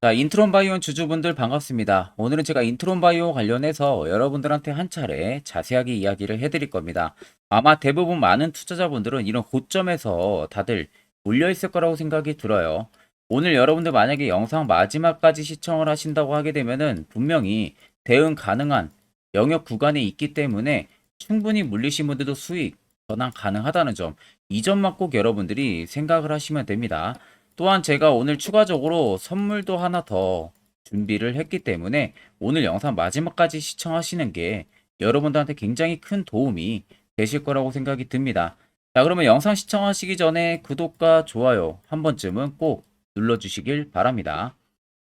자, 인트론 바이오 주주분들 반갑습니다. 오늘은 제가 인트론 바이오 관련해서 여러분들한테 한 차례 자세하게 이야기를 해드릴 겁니다. 아마 대부분 많은 투자자분들은 이런 고점에서 다들 몰려 있을 거라고 생각이 들어요. 오늘 여러분들 만약에 영상 마지막까지 시청을 하신다고 하게 되면은 분명히 대응 가능한 영역 구간에 있기 때문에 충분히 물리신 분들도 수익 전환 가능하다는 점, 이 점만 꼭 여러분들이 생각을 하시면 됩니다. 또한 제가 오늘 추가적으로 선물도 하나 더 준비를 했기 때문에 오늘 영상 마지막까지 시청하시는 게 여러분들한테 굉장히 큰 도움이 되실 거라고 생각이 듭니다. 자, 그러면 영상 시청하시기 전에 구독과 좋아요 한 번쯤은 꼭 눌러주시길 바랍니다.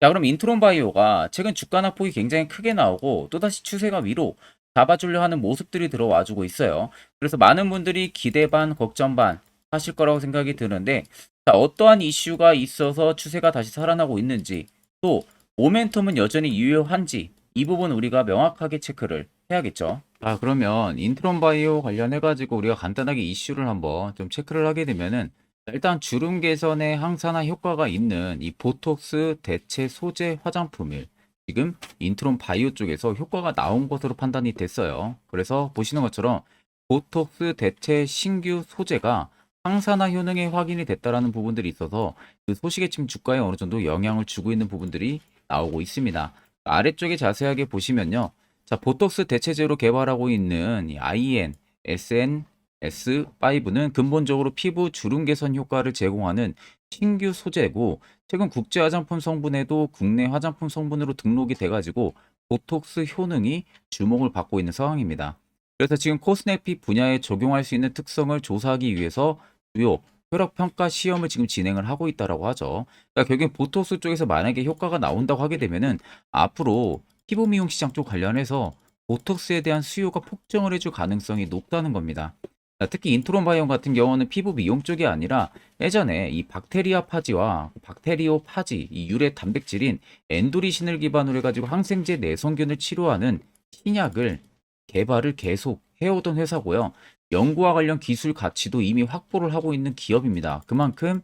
자, 그럼 인트론 바이오가 최근 주가 낙폭이 굉장히 크게 나오고 또다시 추세가 위로 잡아주려 하는 모습들이 들어와주고 있어요. 그래서 많은 분들이 기대 반, 걱정 반 하실 거라고 생각이 드는데, 자, 어떠한 이슈가 있어서 추세가 다시 살아나고 있는지, 또 모멘텀은 여전히 유효한지, 이 부분 우리가 명확하게 체크를 해야겠죠. 아, 그러면 인트론 바이오 관련해가지고 우리가 간단하게 이슈를 한번 좀 체크를 하게 되면은, 일단 주름 개선에 항산화 효과가 있는 이 보톡스 대체 소재 화장품을 지금 인트론 바이오 쪽에서 효과가 나온 것으로 판단이 됐어요. 그래서 보시는 것처럼 보톡스 대체 신규 소재가 항산화 효능이 확인이 됐다라는 부분들이 있어서 그 소식에 지금 주가에 어느 정도 영향을 주고 있는 부분들이 나오고 있습니다. 아래쪽에 자세하게 보시면요. 자, 보톡스 대체제로 개발하고 있는 이 IN, SNS5는 근본적으로 피부 주름 개선 효과를 제공하는 신규 소재고, 최근 국제 화장품 성분에도 국내 화장품 성분으로 등록이 돼가지고 보톡스 효능이 주목을 받고 있는 상황입니다. 그래서 지금 코스메틱 분야에 적용할 수 있는 특성을 조사하기 위해서 주요 혈액 평가 시험을 지금 진행을 하고 있다라고 하죠. 그러니까 결국엔 보톡스 쪽에서 만약에 효과가 나온다고 하게 되면은 앞으로 피부 미용 시장 쪽 관련해서 보톡스에 대한 수요가 폭증을 해줄 가능성이 높다는 겁니다. 자, 특히 인트론 바이옴 같은 경우는 피부 미용 쪽이 아니라 예전에 이 박테리아 파지와 박테리오 파지, 이 유래 단백질인 엔도리신을 기반으로 해가지고 항생제 내성균을 치료하는 신약을 개발을 계속 해오던 회사고요. 연구와 관련 기술 가치도 이미 확보를 하고 있는 기업입니다. 그만큼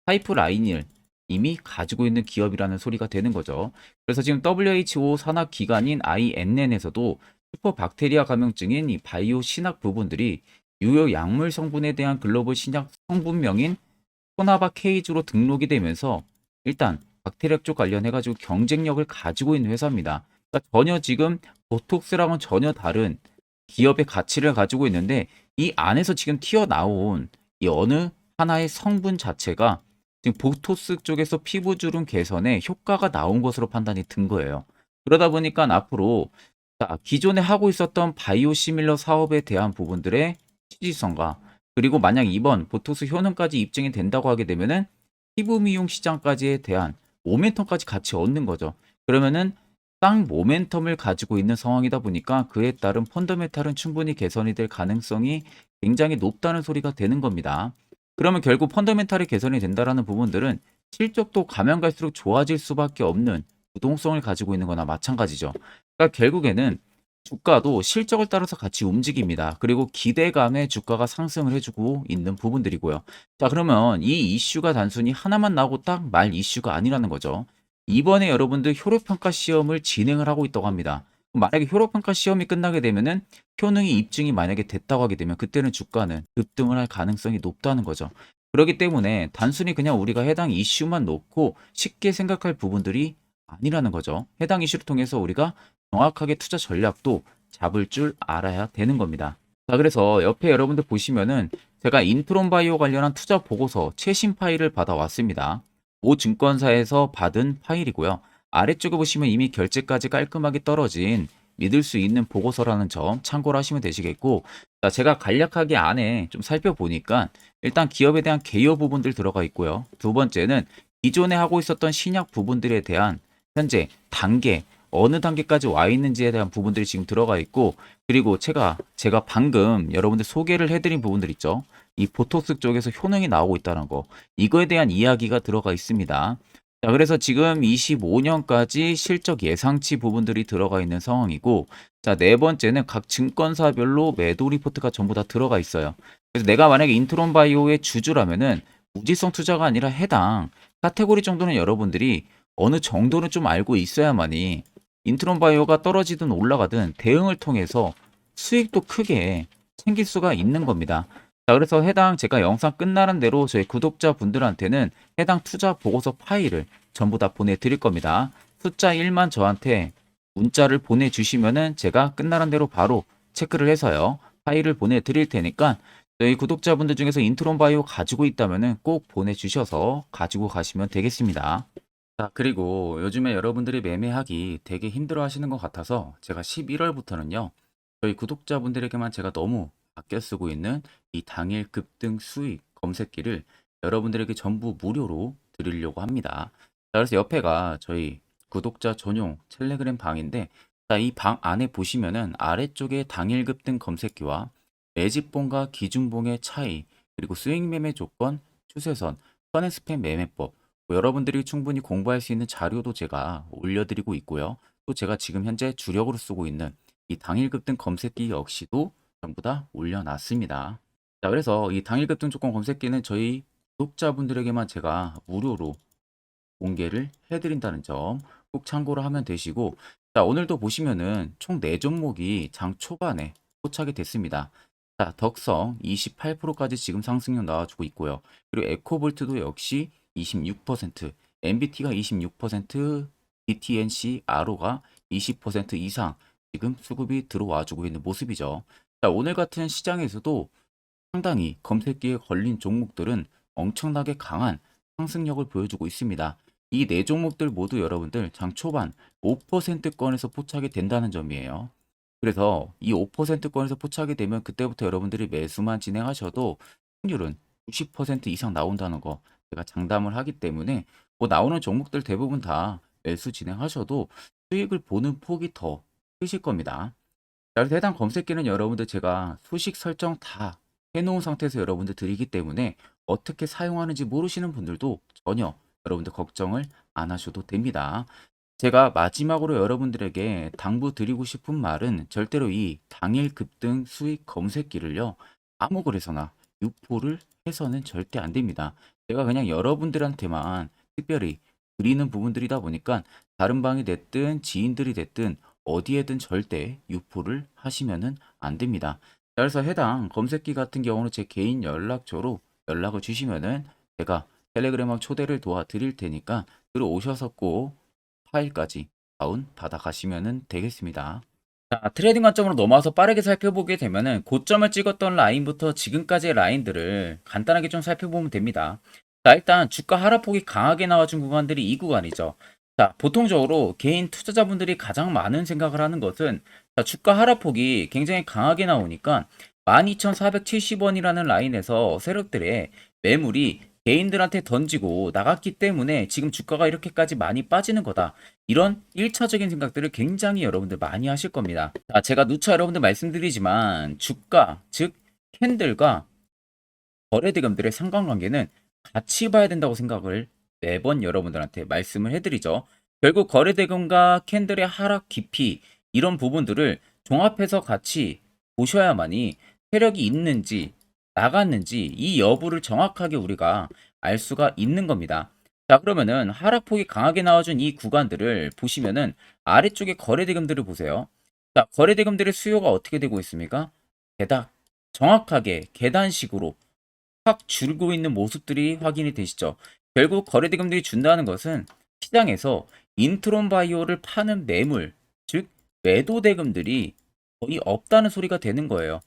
파이프라인을 이미 가지고 있는 기업이라는 소리가 되는 거죠. 그래서 지금 WHO 산하 기관인 INN에서도 슈퍼박테리아 감염증인 이 바이오 신약 부분들이 유효 약물 성분에 대한 글로벌 신약 성분명인 코나바 케이지로 등록이 되면서 일단 박테리아 쪽 관련해가지고 경쟁력을 가지고 있는 회사입니다. 그러니까 전혀 지금 보톡스랑은 전혀 다른 기업의 가치를 가지고 있는데, 이 안에서 지금 튀어나온 이 어느 하나의 성분 자체가 지금 보톡스 쪽에서 피부주름 개선에 효과가 나온 것으로 판단이 든 거예요. 그러다 보니까 앞으로 자, 기존에 하고 있었던 바이오시밀러 사업에 대한 부분들의 취지성과, 그리고 만약 이번 보톡스 효능까지 입증이 된다고 하게 되면은 피부 미용 시장까지에 대한 모멘텀까지 같이 얻는 거죠. 그러면은 쌍 모멘텀을 가지고 있는 상황이다 보니까 그에 따른 펀더멘탈은 충분히 개선이 될 가능성이 굉장히 높다는 소리가 되는 겁니다. 그러면 결국 펀더멘탈이 개선이 된다라는 부분들은 실적도 가면 갈수록 좋아질 수밖에 없는 유동성을 가지고 있는 거나 마찬가지죠. 그러니까 결국에는 주가도 실적을 따라서 같이 움직입니다. 그리고 기대감에 주가가 상승을 해주고 있는 부분들이고요. 자, 그러면 이 이슈가 단순히 하나만 나오고 딱 말 이슈가 아니라는 거죠. 이번에 여러분들 효력평가 시험을 진행을 하고 있다고 합니다. 만약에 효력평가 시험이 끝나게 되면은 효능이 입증이 만약에 됐다고 하게 되면 그때는 주가는 급등을 할 가능성이 높다는 거죠. 그렇기 때문에 단순히 그냥 우리가 해당 이슈만 놓고 쉽게 생각할 부분들이 아니라는 거죠. 해당 이슈를 통해서 우리가 정확하게 투자 전략도 잡을 줄 알아야 되는 겁니다. 자, 그래서 옆에 여러분들 보시면은 제가 인트론 바이오 관련한 투자 보고서 최신 파일을 받아왔습니다. 모 증권사에서 받은 파일이고요. 아래쪽에 보시면 이미 결제까지 깔끔하게 떨어진 믿을 수 있는 보고서라는 점 참고를 하시면 되시겠고, 자, 제가 간략하게 안에 좀 살펴보니까 일단 기업에 대한 개요 부분들 들어가 있고요. 두 번째는 기존에 하고 있었던 신약 부분들에 대한 현재 단계, 어느 단계까지 와 있는지에 대한 부분들이 지금 들어가 있고, 그리고 제가 방금 여러분들 소개를 해드린 부분들 있죠. 이 보톡스 쪽에서 효능이 나오고 있다는 거, 이거에 대한 이야기가 들어가 있습니다. 자, 그래서 지금 25년까지 실적 예상치 부분들이 들어가 있는 상황이고, 자, 네 번째는 각 증권사별로 매도 리포트가 전부 다 들어가 있어요. 그래서 내가 만약에 인트론 바이오의 주주라면은 무지성 투자가 아니라 해당 카테고리 정도는 여러분들이 어느 정도는 좀 알고 있어야만이 인트론 바이오가 떨어지든 올라가든 대응을 통해서 수익도 크게 챙길 수가 있는 겁니다. 자, 그래서 해당 제가 영상 끝나는 대로 저희 구독자분들한테는 해당 투자 보고서 파일을 전부 다 보내드릴 겁니다. 숫자 1만 저한테 문자를 보내주시면은 제가 끝나는 대로 바로 체크를 해서요. 파일을 보내드릴 테니까 저희 구독자분들 중에서 인트론 바이오 가지고 있다면은 꼭 보내주셔서 가지고 가시면 되겠습니다. 자, 그리고 요즘에 여러분들이 매매하기 되게 힘들어 하시는 것 같아서 제가 11월부터는요, 저희 구독자분들에게만 제가 너무 아껴 쓰고 있는 이 당일 급등 수익 검색기를 여러분들에게 전부 무료로 드리려고 합니다. 자, 그래서 옆에가 저희 구독자 전용 텔레그램 방인데, 자, 이 방 안에 보시면은 아래쪽에 당일 급등 검색기와 매집봉과 기준봉의 차이, 그리고 스윙 매매 조건, 추세선, 선앤스팸 매매법, 뭐 여러분들이 충분히 공부할 수 있는 자료도 제가 올려드리고 있고요. 또 제가 지금 현재 주력으로 쓰고 있는 이 당일 급등 검색기 역시도 전부 다 올려놨습니다. 자, 그래서 이 당일 급등 조건 검색기는 저희 구독자분들에게만 제가 무료로 공개를 해드린다는 점 꼭 참고를 하면 되시고, 자, 오늘도 보시면은 총 4종목이 장 초반에 포착이 됐습니다. 자, 덕성 28%까지 지금 상승률 나와주고 있고요. 그리고 에코볼트도 역시 26%, MBT가 26%, BTNC, 아로가 20% 이상 지금 수급이 들어와주고 있는 모습이죠. 자, 오늘 같은 시장에서도 상당히 검색기에 걸린 종목들은 엄청나게 강한 상승력을 보여주고 있습니다. 이 4종목들 모두 여러분들 장 초반 5%권에서 포착이 된다는 점이에요. 그래서 이 5%권에서 포착이 되면 그때부터 여러분들이 매수만 진행하셔도 확률은 60% 이상 나온다는 거 제가 장담을 하기 때문에 뭐 나오는 종목들 대부분 다 매수 진행하셔도 수익을 보는 폭이 더 크실 겁니다. 자, 그래서 해당 검색기는 여러분들 제가 수식 설정 다 해놓은 상태에서 여러분들 드리기 때문에 어떻게 사용하는지 모르시는 분들도 전혀 여러분들 걱정을 안 하셔도 됩니다. 제가 마지막으로 여러분들에게 당부드리고 싶은 말은 절대로 이 당일 급등 수익 검색기를요, 아무 거래소나 유포를 해서는 절대 안 됩니다. 제가 그냥 여러분들한테만 특별히 드리는 부분들이다 보니까 다른 방이 됐든 지인들이 됐든 어디에든 절대 유포를 하시면은 안 됩니다. 자, 그래서 해당 검색기 같은 경우는 제 개인 연락처로 연락을 주시면은 제가 텔레그램 초대를 도와드릴 테니까 들어오셔서 꼭 파일까지 다운 받아 가시면 되겠습니다. 자, 트레이딩 관점으로 넘어와서 빠르게 살펴보게 되면은 고점을 찍었던 라인부터 지금까지의 라인들을 간단하게 좀 살펴보면 됩니다. 자, 일단 주가 하락폭이 강하게 나와준 구간들이 이 구간이죠. 자, 보통적으로 개인 투자자분들이 가장 많은 생각을 하는 것은, 자, 주가 하락폭이 굉장히 강하게 나오니까 12,470원이라는 라인에서 세력들의 매물이 개인들한테 던지고 나갔기 때문에 지금 주가가 이렇게까지 많이 빠지는 거다. 이런 1차적인 생각들을 굉장히 여러분들 많이 하실 겁니다. 자, 제가 누차 여러분들 말씀드리지만 주가, 즉 캔들과 거래대금들의 상관관계는 같이 봐야 된다고 생각을 매번 여러분들한테 말씀을 해드리죠. 결국 거래대금과 캔들의 하락 깊이 이런 부분들을 종합해서 같이 보셔야만이 세력이 있는지 나갔는지 이 여부를 정확하게 우리가 알 수가 있는 겁니다. 자, 그러면은 하락폭이 강하게 나와준 이 구간들을 보시면은 아래쪽에 거래대금들을 보세요. 자, 거래대금들의 수요가 어떻게 되고 있습니까? 대닥 정확하게 계단식으로 확 줄고 있는 모습들이 확인이 되시죠. 결국 거래대금들이 준다는 것은 시장에서 인트론 바이오를 파는 매물, 즉 매도 대금들이 거의 없다는 소리가 되는 거예요.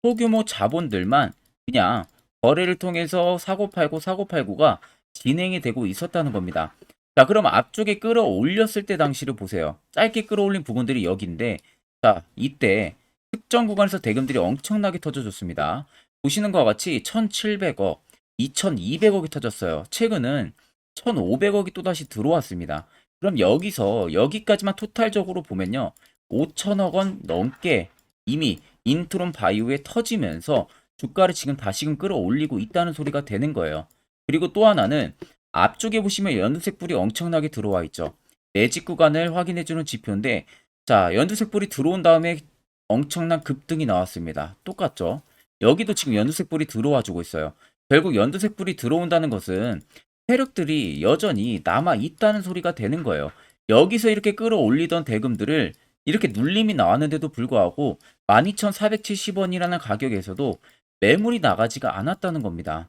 소규모 자본들만 그냥 거래를 통해서 사고팔고가 진행이 되고 있었다는 겁니다. 자, 그럼 앞쪽에 끌어올렸을 때 당시를 보세요. 짧게 끌어올린 부분들이 여기인데, 자, 이때 특정 구간에서 대금들이 엄청나게 터져줬습니다. 보시는 것과 같이 1,700억, 2,200억이 터졌어요. 최근은 1,500억이 또다시 들어왔습니다. 그럼 여기서 여기까지만 토탈적으로 보면요. 5천억 원 넘게 이미 인트론 바이오에 터지면서 주가를 지금 다시금 끌어올리고 있다는 소리가 되는 거예요. 그리고 또 하나는 앞쪽에 보시면 연두색 불이 엄청나게 들어와 있죠. 매직 구간을 확인해주는 지표인데, 자, 연두색 불이 들어온 다음에 엄청난 급등이 나왔습니다. 똑같죠? 여기도 지금 연두색 불이 들어와 주고 있어요. 결국 연두색 불이 들어온다는 것은 세력들이 여전히 남아 있다는 소리가 되는 거예요. 여기서 이렇게 끌어올리던 대금들을 이렇게 눌림이 나왔는데도 불구하고 12,470원이라는 가격에서도 매물이 나가지가 않았다는 겁니다.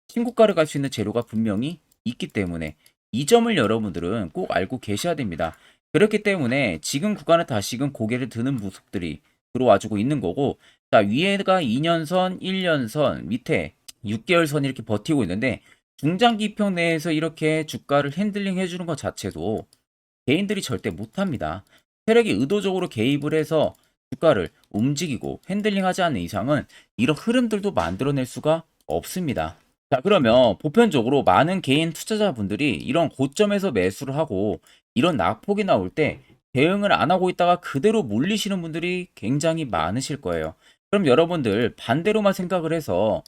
신고가를 갈 수 있는 재료가 분명히 있기 때문에 이 점을 여러분들은 꼭 알고 계셔야 됩니다. 그렇기 때문에 지금 구간에 다시금 고개를 드는 모습들이 들어와주고 있는 거고, 자, 위에가 2년선, 1년선, 밑에 6개월선 이렇게 버티고 있는데, 중장기평 내에서 이렇게 주가를 핸들링 해주는 것 자체도 개인들이 절대 못합니다. 세력이 의도적으로 개입을 해서 주가를 움직이고 핸들링하지 않는 이상은 이런 흐름들도 만들어낼 수가 없습니다. 자, 그러면 보편적으로 많은 개인 투자자분들이 이런 고점에서 매수를 하고 이런 낙폭이 나올 때 대응을 안 하고 있다가 그대로 물리시는 분들이 굉장히 많으실 거예요. 그럼 여러분들 반대로만 생각을 해서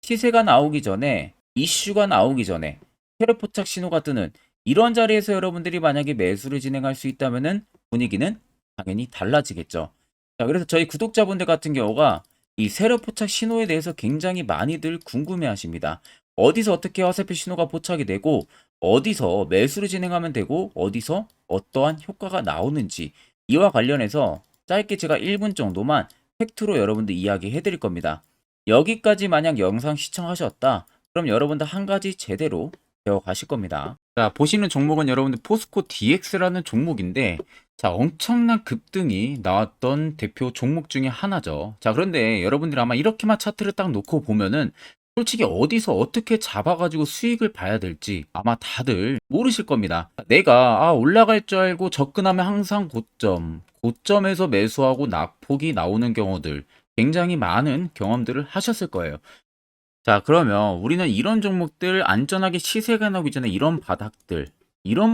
시세가 나오기 전에, 이슈가 나오기 전에 세력 포착 신호가 뜨는 이런 자리에서 여러분들이 만약에 매수를 진행할 수 있다면은 분위기는 당연히 달라지겠죠. 자, 그래서 저희 구독자분들 같은 경우가 이 세력 포착 신호에 대해서 굉장히 많이들 궁금해 하십니다. 어디서 어떻게 화살표 신호가 포착이 되고, 어디서 매수를 진행하면 되고, 어디서 어떠한 효과가 나오는지, 이와 관련해서 짧게 제가 1분 정도만 팩트로 여러분들 이야기해 드릴 겁니다. 여기까지 만약 영상 시청하셨다, 그럼 여러분들 한 가지 제대로 배워가실 겁니다. 자, 보시는 종목은 여러분들 포스코 DX라는 종목인데, 자, 엄청난 급등이 나왔던 대표 종목 중에 하나죠. 자, 그런데 여러분들 아마 이렇게만 차트를 딱 놓고 보면은 솔직히 어디서 어떻게 잡아가지고 수익을 봐야 될지 아마 다들 모르실 겁니다. 내가 올라갈 줄 알고 접근하면 항상 고점에서 매수하고 낙폭이 나오는 경우들 굉장히 많은 경험들을 하셨을 거예요. 자, 그러면 우리는 이런 종목들 안전하게 시세가 나오기 전에 이런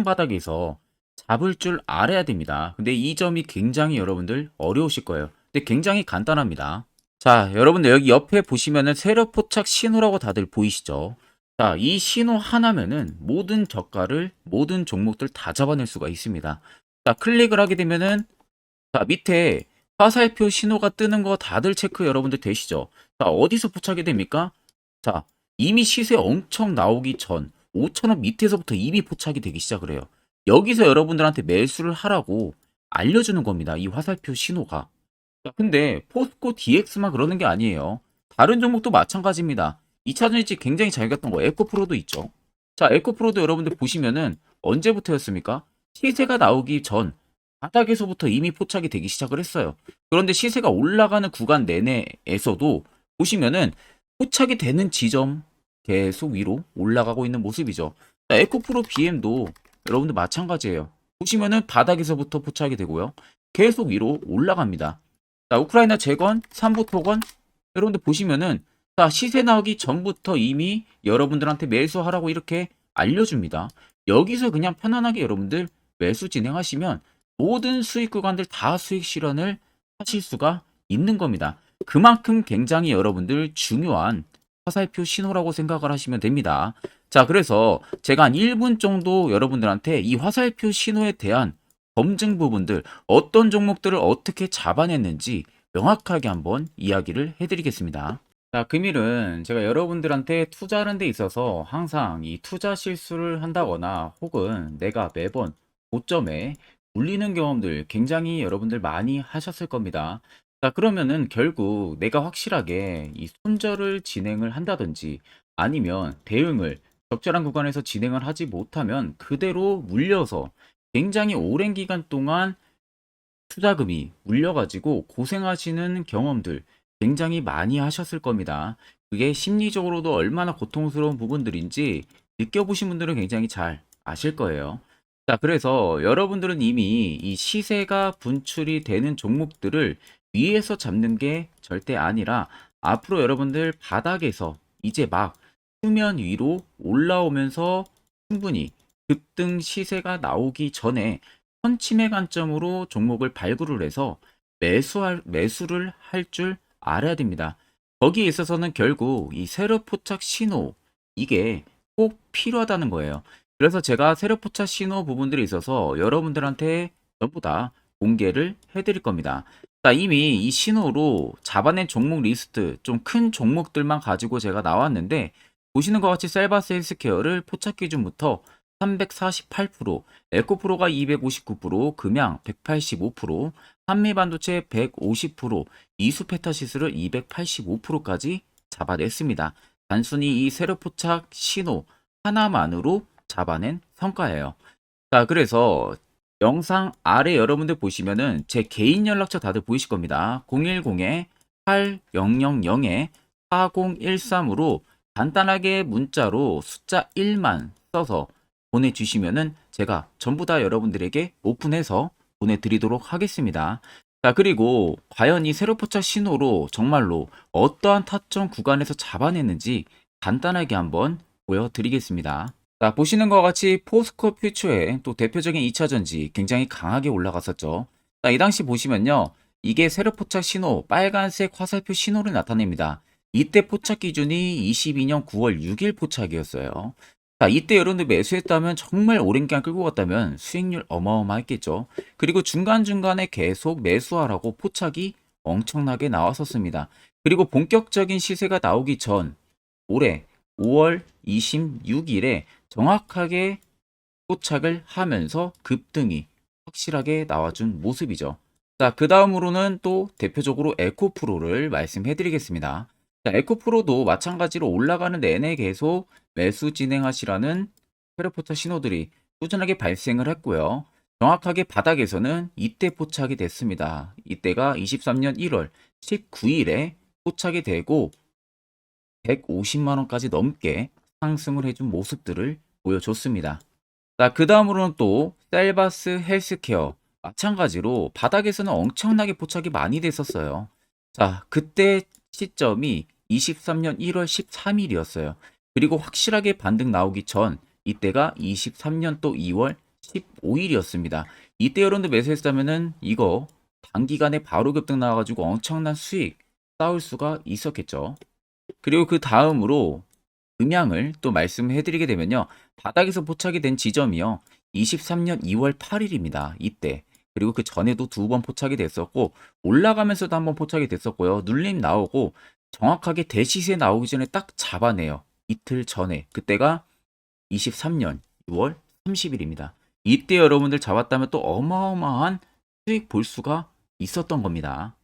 바닥에서 잡을 줄 알아야 됩니다. 근데 이 점이 굉장히 여러분들 어려우실 거예요. 근데 굉장히 간단합니다. 자, 여러분들 여기 옆에 보시면은 세력 포착 신호라고 다들 보이시죠? 자, 이 신호 하나면은 모든 저가를, 모든 종목들 다 잡아낼 수가 있습니다. 자, 클릭을 하게 되면은, 자, 밑에 화살표 신호가 뜨는 거 다들 체크 여러분들 되시죠? 자, 어디서 포착이 됩니까? 자, 이미 시세 엄청 나오기 전 5,000원 밑에서부터 이미 포착이 되기 시작을 해요. 여기서 여러분들한테 매수를 하라고 알려주는 겁니다. 이 화살표 신호가. 자, 근데 포스코 DX만 그러는 게 아니에요. 다른 종목도 마찬가지입니다. 2차 전지 굉장히 잘 갔던 거 에코프로도 있죠. 자, 에코프로도 여러분들 보시면은 언제부터였습니까? 시세가 나오기 전 바닥에서부터 이미 포착이 되기 시작을 했어요. 그런데 시세가 올라가는 구간 내내에서도 보시면은 포착이 되는 지점 계속 위로 올라가고 있는 모습이죠. 자, 에코프로 BM도 여러분들 마찬가지예요. 보시면은 바닥에서부터 포착이 되고요. 계속 위로 올라갑니다. 자, 우크라이나 재건, 삼부 토건, 여러분들 보시면은 자, 시세 나오기 전부터 이미 여러분들한테 매수하라고 이렇게 알려줍니다. 여기서 그냥 편안하게 여러분들 매수 진행하시면 모든 수익 구간들 다 수익 실현을 하실 수가 있는 겁니다. 그만큼 굉장히 여러분들 중요한 화살표 신호라고 생각을 하시면 됩니다. 자, 그래서 제가 한 1분 정도 여러분들한테 이 화살표 신호에 대한 검증 부분들, 어떤 종목들을 어떻게 잡아냈는지 명확하게 한번 이야기를 해드리겠습니다. 자, 금일은 제가 여러분들한테 투자하는 데 있어서 항상 이 투자 실수를 한다거나 혹은 내가 매번 고점에 물리는 경험들 굉장히 여러분들 많이 하셨을 겁니다. 자, 그러면은 결국 내가 확실하게 이 손절을 진행을 한다든지 아니면 대응을 적절한 구간에서 진행을 하지 못하면 그대로 물려서 굉장히 오랜 기간 동안 투자금이 물려가지고 고생하시는 경험들 굉장히 많이 하셨을 겁니다. 그게 심리적으로도 얼마나 고통스러운 부분들인지 느껴보신 분들은 굉장히 잘 아실 거예요. 자, 그래서 여러분들은 이미 이 시세가 분출이 되는 종목들을 위에서 잡는 게 절대 아니라 앞으로 여러분들 바닥에서 이제 막 수면 위로 올라오면서 충분히 급등 시세가 나오기 전에 선침의 관점으로 종목을 발굴을 해서 매수를 할 줄 알아야 됩니다. 거기에 있어서는 결국 이 세력 포착 신호 이게 꼭 필요하다는 거예요. 그래서 제가 세력 포착 신호 부분들이 있어서 여러분들한테 전부 다 공개를 해드릴 겁니다. 자, 이미 이 신호로 잡아낸 종목 리스트 좀 큰 종목들만 가지고 제가 나왔는데 보시는 것과 같이 셀바스 헬스케어를 포착 기준부터 348%, 에코프로가 259%, 금양 185%, 한미반도체 150%, 이수페타시스를 285%까지 잡아냈습니다. 단순히 이 세로 포착 신호 하나만으로 잡아낸 성과예요. 자, 그래서 영상 아래 여러분들 보시면은 제 개인 연락처 다들 보이실 겁니다. 010-8000-4013으로 간단하게 문자로 숫자 1만 써서 보내주시면은 제가 전부 다 여러분들에게 오픈해서 보내드리도록 하겠습니다. 자, 그리고 과연 이 세로 포착 신호로 정말로 어떠한 타점 구간에서 잡아냈는지 간단하게 한번 보여드리겠습니다. 자, 보시는 것과 같이 포스코 퓨처의 또 대표적인 2차전지 굉장히 강하게 올라갔었죠. 자, 이 당시 보시면요. 이게 세로 포착 신호, 빨간색 화살표 신호를 나타냅니다. 이때 포착 기준이 22년 9월 6일 포착이었어요. 자, 이때 여러분들 매수했다면 정말 오랜 기간 끌고 갔다면 수익률 어마어마했겠죠. 그리고 중간중간에 계속 매수하라고 포착이 엄청나게 나왔었습니다. 그리고 본격적인 시세가 나오기 전 올해 5월 26일에 정확하게 포착을 하면서 급등이 확실하게 나와준 모습이죠. 자, 그 다음으로는 또 대표적으로 에코프로를 말씀해 드리겠습니다. 자, 에코프로도 마찬가지로 올라가는 내내 계속 매수 진행하시라는 페르포타 신호들이 꾸준하게 발생을 했고요. 정확하게 바닥에서는 이때 포착이 됐습니다. 이때가 23년 1월 19일에 포착이 되고 150만 원까지 넘게 상승을 해준 모습들을 보여줬습니다. 자, 그 다음으로는 또 셀바스 헬스케어 마찬가지로 바닥에서는 엄청나게 포착이 많이 됐었어요. 자, 그때 시점이 23년 1월 13일이었어요. 그리고 확실하게 반등 나오기 전 이때가 23년 또 2월 15일이었습니다. 이때 여러분들 매수했다면은 이거 단기간에 바로 급등 나와가지고 엄청난 수익 쌓을 수가 있었겠죠. 그리고 그 다음으로 음향을 또 말씀해 드리게 되면요. 바닥에서 포착이 된 지점이요. 23년 2월 8일입니다. 이때. 그리고 그 전에도 두 번 포착이 됐었고 올라가면서도 한번 포착이 됐었고요. 눌림 나오고 정확하게 대시세 나오기 전에 딱 잡아내요. 이틀 전에. 그때가 23년 6월 30일입니다. 이때 여러분들 잡았다면 또 어마어마한 수익 볼 수가 있었던 겁니다.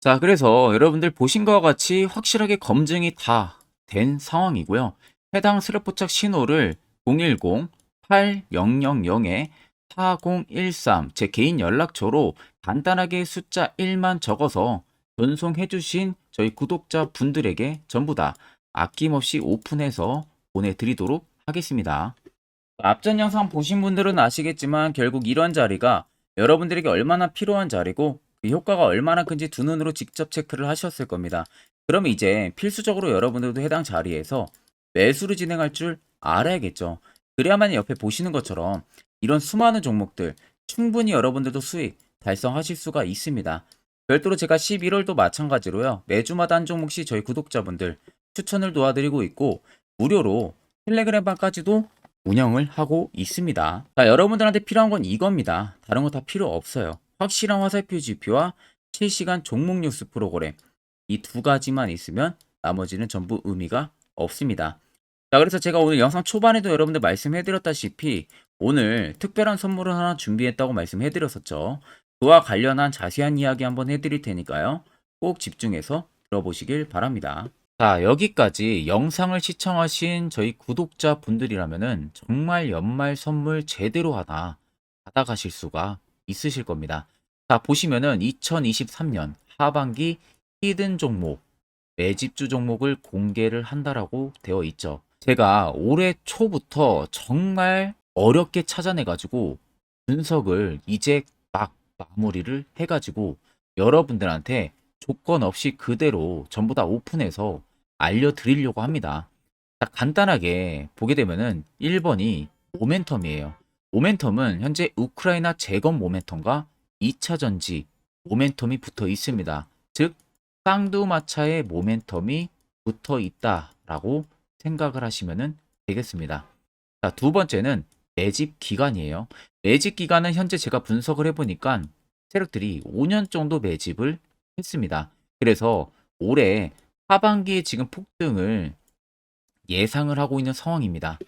자, 그래서 여러분들 보신 것과 같이 확실하게 검증이 다 된 상황이고요. 해당 스랩포착 신호를 010-8000-4013 제 개인 연락처로 간단하게 숫자 1만 적어서 전송해 주신 저희 구독자 분들에게 전부 다 아낌없이 오픈해서 보내드리도록 하겠습니다. 앞전 영상 보신 분들은 아시겠지만 결국 이런 자리가 여러분들에게 얼마나 필요한 자리고 그 효과가 얼마나 큰지 두 눈으로 직접 체크를 하셨을 겁니다. 그러면 이제 필수적으로 여러분들도 해당 자리에서 매수를 진행할 줄 알아야겠죠. 그래야만 옆에 보시는 것처럼 이런 수많은 종목들 충분히 여러분들도 수익 달성하실 수가 있습니다. 별도로 제가 11월도 마찬가지로요. 매주마다 한 종목씩 저희 구독자분들 추천을 도와드리고 있고 무료로 텔레그램방까지도 운영을 하고 있습니다. 자, 여러분들한테 필요한 건 이겁니다. 다른 거 다 필요 없어요. 확실한 화살표 지표와 실시간 종목 뉴스 프로그램 이 두 가지만 있으면 나머지는 전부 의미가 없습니다. 자, 그래서 제가 오늘 영상 초반에도 여러분들 말씀해드렸다시피 오늘 특별한 선물을 하나 준비했다고 말씀해드렸었죠. 그와 관련한 자세한 이야기 한번 해드릴 테니까요. 꼭 집중해서 들어보시길 바랍니다. 자, 여기까지 영상을 시청하신 저희 구독자 분들이라면은 정말 연말 선물 제대로 하나 받아가실 수가 있으실 겁니다. 자, 보시면은 2023년 하반기 히든 종목, 매집주 종목을 공개를 한다라고 되어 있죠. 제가 올해 초부터 정말 어렵게 찾아내가지고 분석을 이제 막 마무리를 해가지고 여러분들한테 조건 없이 그대로 전부 다 오픈해서 알려드리려고 합니다. 자, 간단하게 보게 되면은 1번이 모멘텀이에요. 모멘텀은 현재 우크라이나 재건 모멘텀과 2차 전지 모멘텀이 붙어 있습니다. 즉 쌍두마차의 모멘텀이 붙어 있다라고 생각을 하시면 되겠습니다. 자, 두 번째는 매집 기간이에요. 매집 기간은 현재 제가 분석을 해보니까 세력들이 5년 정도 매집을 했습니다. 그래서 올해 하반기에 지금 폭등을 예상을 하고 있는 상황입니다.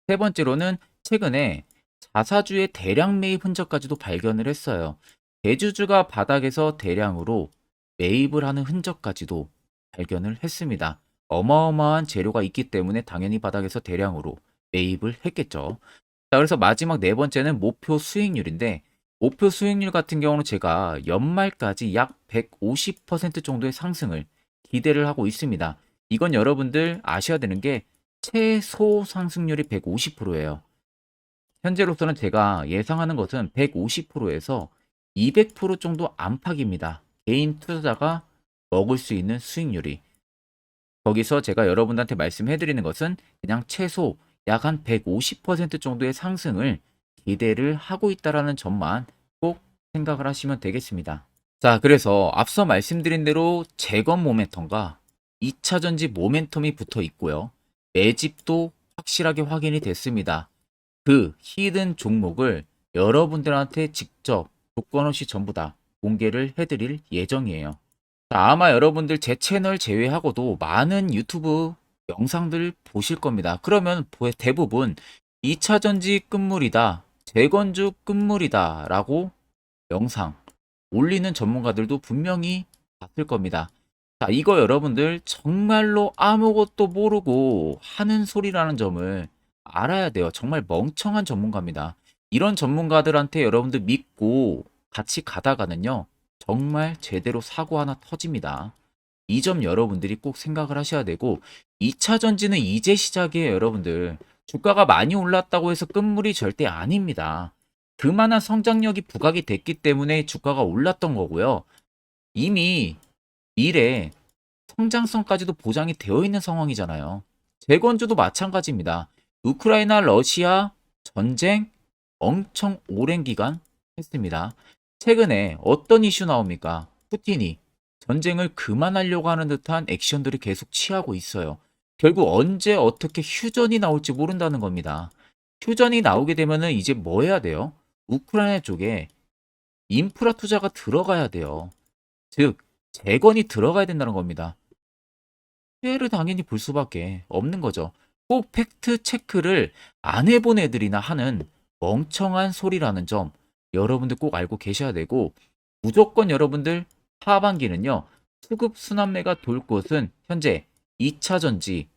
세 번째로는 최근에 자사주의 대량 매입 흔적까지도 발견을 했어요. 대주주가 바닥에서 대량으로 매입을 하는 흔적까지도 발견을 했습니다. 어마어마한 재료가 있기 때문에 당연히 바닥에서 대량으로 매입을 했겠죠. 자, 그래서 마지막 네 번째는 목표 수익률인데, 목표 수익률 같은 경우는 제가 연말까지 약 150% 정도의 상승을 기대를 하고 있습니다. 이건 여러분들 아셔야 되는 게 최소 상승률이 150%예요. 현재로서는 제가 예상하는 것은 150%에서 200% 정도 안팎입니다. 개인 투자자가 먹을 수 있는 수익률이. 거기서 제가 여러분들한테 말씀해 드리는 것은 그냥 최소 약 한 150% 정도의 상승을 기대를 하고 있다라는 점만 꼭 생각을 하시면 되겠습니다. 자, 그래서 앞서 말씀드린 대로 재건 모멘텀과 2차 전지 모멘텀이 붙어 있고요. 매집도 확실하게 확인이 됐습니다. 그 히든 종목을 여러분들한테 직접 조건 없이 전부 다 공개를 해드릴 예정이에요. 자, 아마 여러분들 제 채널 제외하고도 많은 유튜브 영상들 보실 겁니다. 그러면 대부분 2차 전지 끝물이다, 재건주 끝물이다 라고 영상 올리는 전문가들도 분명히 봤을 겁니다. 자, 이거 여러분들 정말로 아무것도 모르고 하는 소리라는 점을 알아야 돼요. 정말 멍청한 전문가입니다. 이런 전문가들한테 여러분들 믿고 같이 가다가는요, 정말 제대로 사고 하나 터집니다. 이 점 여러분들이 꼭 생각을 하셔야 되고, 2차 전지는 이제 시작이에요, 여러분들. 주가가 많이 올랐다고 해서 끝물이 절대 아닙니다. 그만한 성장력이 부각이 됐기 때문에 주가가 올랐던 거고요. 이미 미래 성장성까지도 보장이 되어 있는 상황이잖아요. 재건주도 마찬가지입니다. 우크라이나 러시아 전쟁 엄청 오랜 기간 했습니다. 최근에 어떤 이슈 나옵니까? 푸틴이 전쟁을 그만하려고 하는 듯한 액션들을 계속 취하고 있어요. 결국 언제 어떻게 휴전이 나올지 모른다는 겁니다. 휴전이 나오게 되면은 이제 뭐 해야 돼요? 우크라이나 쪽에 인프라 투자가 들어가야 돼요. 즉, 재건이 들어가야 된다는 겁니다. 피해를 당연히 볼 수밖에 없는 거죠. 꼭 팩트 체크를 안 해본 애들이나 하는 멍청한 소리라는 점 여러분들 꼭 알고 계셔야 되고, 무조건 여러분들 하반기는요, 수급 순환매가 돌 곳은 현재 2차 전지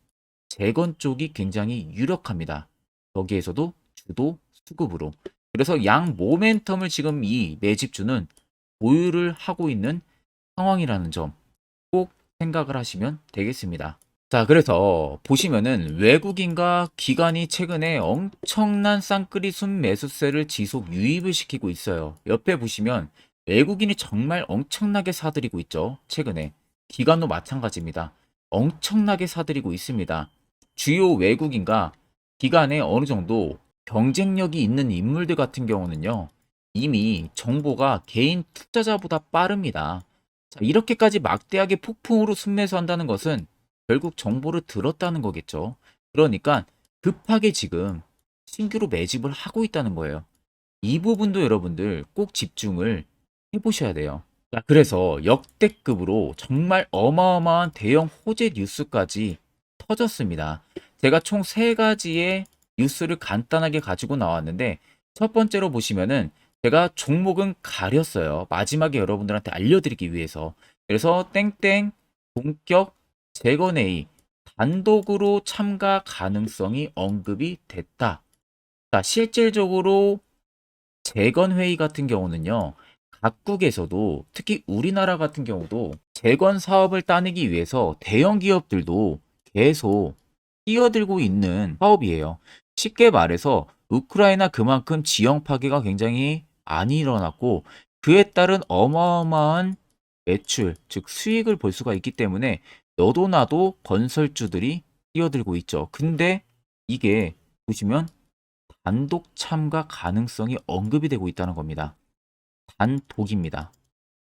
재건 쪽이 굉장히 유력합니다. 거기에서도 주도 수급으로. 그래서 양 모멘텀을 지금 이 매집주는 보유를 하고 있는 상황이라는 점 꼭 생각을 하시면 되겠습니다. 자, 그래서 보시면은 외국인과 기관이 최근에 엄청난 쌍끌이 순매수세를 지속 유입을 시키고 있어요. 옆에 보시면 외국인이 정말 엄청나게 사들이고 있죠. 최근에. 기관도 마찬가지입니다. 엄청나게 사들이고 있습니다. 주요 외국인과 기관에 어느 정도 경쟁력이 있는 인물들 같은 경우는요, 이미 정보가 개인 투자자보다 빠릅니다. 자, 이렇게까지 막대하게 폭풍으로 순매수한다는 것은 결국 정보를 들었다는 거겠죠. 그러니까 급하게 지금 신규로 매집을 하고 있다는 거예요. 이 부분도 여러분들 꼭 집중을 해보셔야 돼요. 자, 그래서 역대급으로 정말 어마어마한 대형 호재 뉴스까지 터졌습니다. 제가 총 세 가지의 뉴스를 간단하게 가지고 나왔는데, 첫 번째로 보시면은 제가 종목은 가렸어요. 마지막에 여러분들한테 알려드리기 위해서. 그래서 땡땡 본격 재건회의 단독으로 참가 가능성이 언급이 됐다. 자, 실질적으로 재건회의 같은 경우는요, 각국에서도 특히 우리나라 같은 경우도 재건 사업을 따내기 위해서 대형 기업들도 계속 뛰어들고 있는 사업이에요. 쉽게 말해서 우크라이나 그만큼 지형 파괴가 굉장히 많이 일어났고, 그에 따른 어마어마한 매출, 즉 수익을 볼 수가 있기 때문에 너도 나도 건설주들이 뛰어들고 있죠. 근데 이게 보시면 단독 참가 가능성이 언급이 되고 있다는 겁니다. 단독입니다.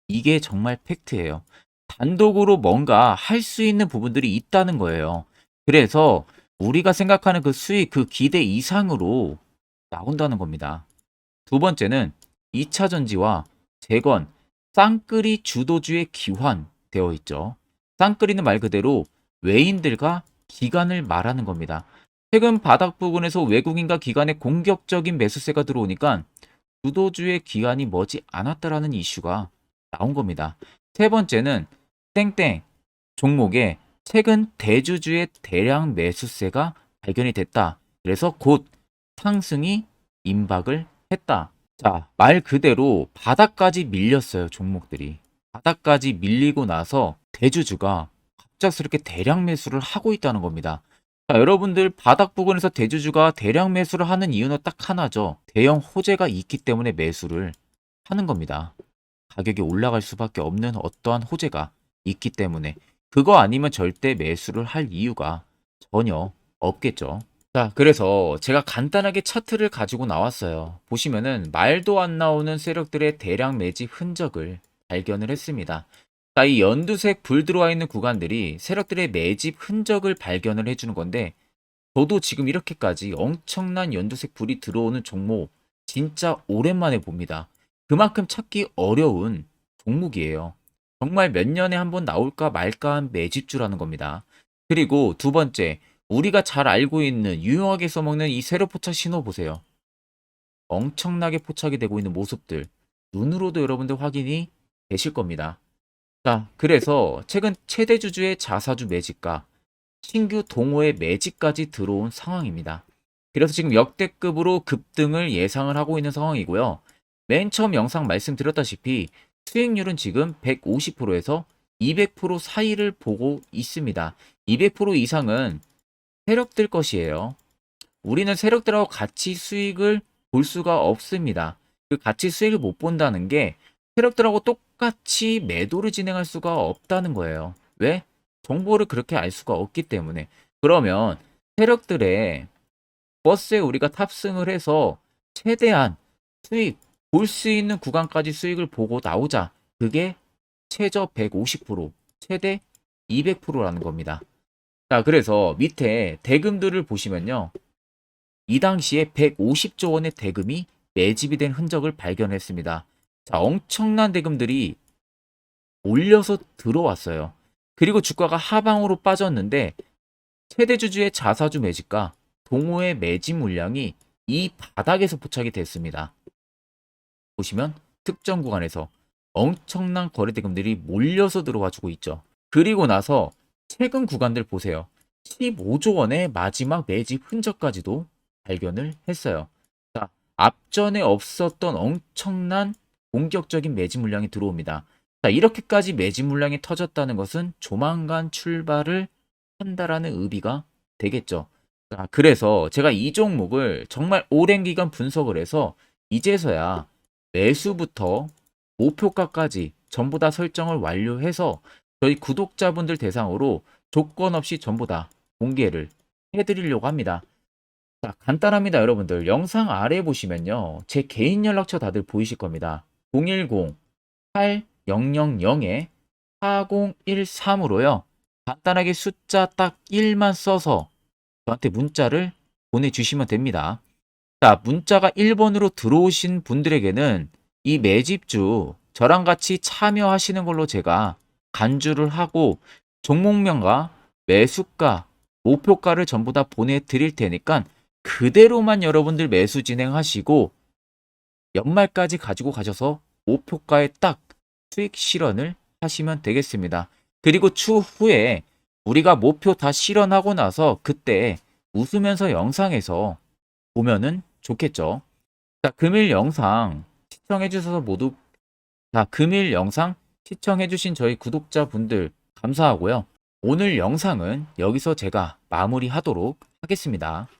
이게 정말 팩트예요. 단독으로 뭔가 할 수 있는 부분들이 있다는 거예요. 그래서 우리가 생각하는 그 수익, 그 기대 이상으로 나온다는 겁니다. 두 번째는 2차 전지와 재건, 쌍끌이 주도주의 기환되어 있죠. 쌍끌이는 말 그대로 외인들과 기관을 말하는 겁니다. 최근 바닥 부근에서 외국인과 기관의 공격적인 매수세가 들어오니까 주도주의 기관이 머지 않았다라는 이슈가 나온 겁니다. 세 번째는 땡땡 종목에 최근 대주주의 대량 매수세가 발견이 됐다. 그래서 곧 상승이 임박을 했다. 자, 말 그대로 바닥까지 밀렸어요, 종목들이. 바닥까지 밀리고 나서 대주주가 갑작스럽게 대량 매수를 하고 있다는 겁니다. 자, 여러분들 바닥 부근에서 대주주가 대량 매수를 하는 이유는 딱 하나죠. 대형 호재가 있기 때문에 매수를 하는 겁니다. 가격이 올라갈 수밖에 없는 어떠한 호재가 있기 때문에 그거 아니면 절대 매수를 할 이유가 전혀 없겠죠. 자, 그래서 제가 간단하게 차트를 가지고 나왔어요. 보시면은 말도 안 나오는 세력들의 대량 매집 흔적을 발견을 했습니다. 자, 이 연두색 불 들어와 있는 구간들이 세력들의 매집 흔적을 발견을 해주는 건데, 저도 지금 이렇게까지 엄청난 연두색 불이 들어오는 종목 진짜 오랜만에 봅니다. 그만큼 찾기 어려운 종목이에요. 정말 몇 년에 한 번 나올까 말까 한 매집주라는 겁니다. 그리고 두 번째, 우리가 잘 알고 있는 유용하게 써먹는 이 세로 포착 신호 보세요. 엄청나게 포착이 되고 있는 모습들 눈으로도 여러분들 확인이 되실 겁니다. 자, 그래서 최근 최대 주주의 자사주 매집과 신규 동호회 매집까지 들어온 상황입니다. 그래서 지금 역대급으로 급등을 예상을 하고 있는 상황이고요. 맨 처음 영상 말씀드렸다시피 수익률은 지금 150%에서 200% 사이를 보고 있습니다. 200% 이상은 세력들 것이에요. 우리는 세력들하고 같이 수익을 볼 수가 없습니다. 그 같이 수익을 못 본다는 게 세력들하고 똑같이 매도를 진행할 수가 없다는 거예요. 왜? 정보를 그렇게 알 수가 없기 때문에. 그러면 세력들의 버스에 우리가 탑승을 해서 최대한 수익 볼 수 있는 구간까지 수익을 보고 나오자. 그게 최저 150%, 최대 200%라는 겁니다. 자, 그래서 밑에 대금들을 보시면요. 이 당시에 150조 원의 대금이 매집이 된 흔적을 발견했습니다. 자, 엄청난 대금들이 올려서 들어왔어요. 그리고 주가가 하방으로 빠졌는데 최대 주주의 자사주 매집과 동호회 매집 물량이 이 바닥에서 포착이 됐습니다. 보시면 특정 구간에서 엄청난 거래 대금들이 몰려서 들어와 주고 있죠. 그리고 나서 최근 구간들 보세요. 15조 원의 마지막 매집 흔적까지도 발견을 했어요. 자, 앞전에 없었던 엄청난 공격적인 매집 물량이 들어옵니다. 자, 이렇게까지 매집 물량이 터졌다는 것은 조만간 출발을 한다라는 의미가 되겠죠. 자, 그래서 제가 이 종목을 정말 오랜 기간 분석을 해서 이제서야 매수부터 목표가까지 전부 다 설정을 완료해서 저희 구독자분들 대상으로 조건 없이 전부 다 공개를 해드리려고 합니다. 자, 간단합니다, 여러분들. 영상 아래 보시면요. 제 개인 연락처 다들 보이실 겁니다. 010-8000-4013으로요. 간단하게 숫자 딱 1만 써서 저한테 문자를 보내주시면 됩니다. 자, 문자가 1번으로 들어오신 분들에게는 이 매집주 저랑 같이 참여하시는 걸로 제가 간주를 하고 종목명과 매수가, 목표가를 전부 다 보내드릴 테니까 그대로만 여러분들 매수 진행하시고 연말까지 가지고 가셔서 목표가에 딱 수익 실현을 하시면 되겠습니다. 그리고 추후에 우리가 목표 다 실현하고 나서 그때 웃으면서 영상에서 보면은 좋겠죠. 자, 금일 영상 시청해 주셔서 모두 금일 영상 시청해 주신 저희 구독자분들 감사하고요. 오늘 영상은 여기서 제가 마무리하도록 하겠습니다.